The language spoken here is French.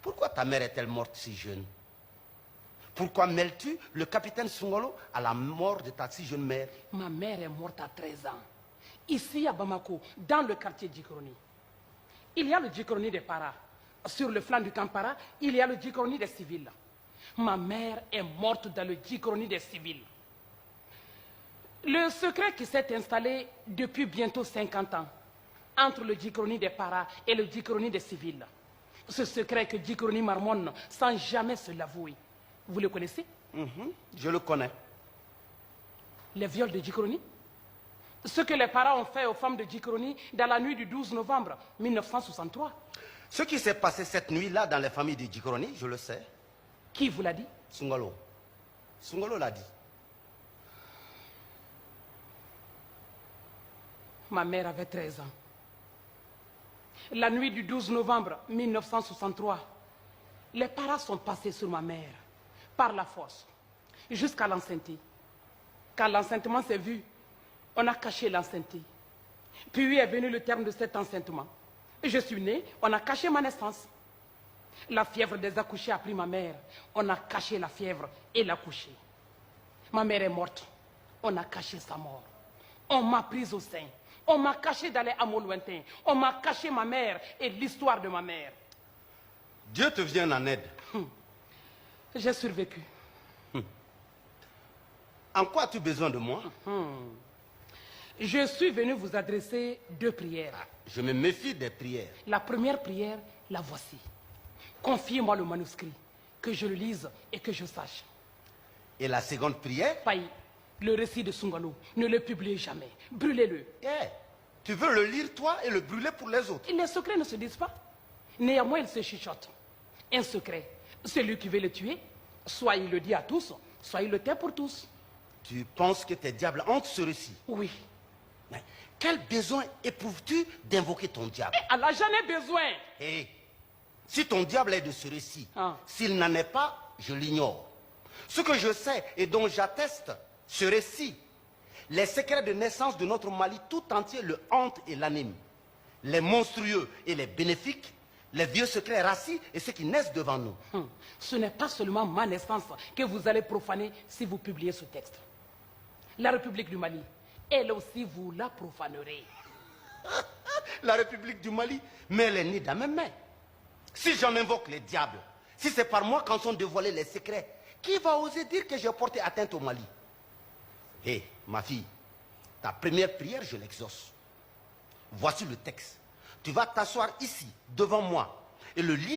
Pourquoi ta mère est-elle morte si jeune? Pourquoi mêles-tu le capitaine Sungolo à la mort de ta si jeune mère? Ma mère est morte à 13 ans. Ici à Bamako, dans le quartier Djikroni. Il y a le Djikroni des Paras. Sur le flanc du camp Para, il y a le Djikroni des civils. Ma mère est morte dans le Djikroni des civils. Le secret qui s'est installé depuis bientôt 50 ans entre le Djikroni des Paras et le Djikroni des civils. Ce secret que Djikroni marmonne sans jamais se l'avouer. Vous le connaissez? Je le connais. Les viols de Djikroni? Ce que les parents ont fait aux femmes de Djikroni dans la nuit du 12 novembre 1963. Ce qui s'est passé cette nuit-là dans les familles de Djikroni, je le sais. Qui vous l'a dit? Sungolo. Sungolo l'a dit. Ma mère avait 13 ans. La nuit du 12 novembre 1963, les parents sont passés sur ma mère par la force jusqu'à l'enceinte. Quand l'enceintement s'est vu, on a caché l'enceinte. Puis est venu le terme de cet enceintement. Je suis née, on a caché ma naissance. La fièvre des accouchés a pris ma mère. On a caché la fièvre et l'accouché. Ma mère est morte. On a caché sa mort. On m'a prise au sein. On m'a caché dans les hameaux lointains. On m'a caché ma mère et l'histoire de ma mère. Dieu te vient en aide. J'ai survécu. En quoi as-tu besoin de moi? Je suis venu vous adresser 2 prières. Je me méfie des prières. La première prière, la voici. Confiez-moi le manuscrit, que je le lise et que je sache. Et la seconde prière? Paï, le récit de Sungalo, ne le publiez jamais. Brûlez-le. Tu veux le lire toi et le brûler pour les autres? Les secrets ne se disent pas. Néanmoins, ils se chuchotent. Un secret, celui qui veut le tuer, soit il le dit à tous, soit il le tait pour tous. Tu penses que tes diables hantent ce récit? Oui. Mais quel besoin éprouves-tu d'invoquer ton diable? Allah, j'en ai besoin. Si ton diable est de ce récit, s'il n'en est pas, je l'ignore. Ce que je sais et dont j'atteste ce récit, les secrets de naissance de notre Mali tout entier le hantent et l'animent. Les monstrueux et les bénéfiques, les vieux secrets rassis et ceux qui naissent devant nous. Ce n'est pas seulement ma naissance que vous allez profaner si vous publiez ce texte. La République du Mali, elle aussi, vous la profanerez. La République du Mali, mais elle est née dans mes mains. Si j'en invoque les diables, si c'est par moi qu'en sont dévoilés les secrets, qui va oser dire que j'ai porté atteinte au Mali? Ma fille, ta première prière, je l'exauce. Voici le texte. Tu vas t'asseoir ici, devant moi, et le lire.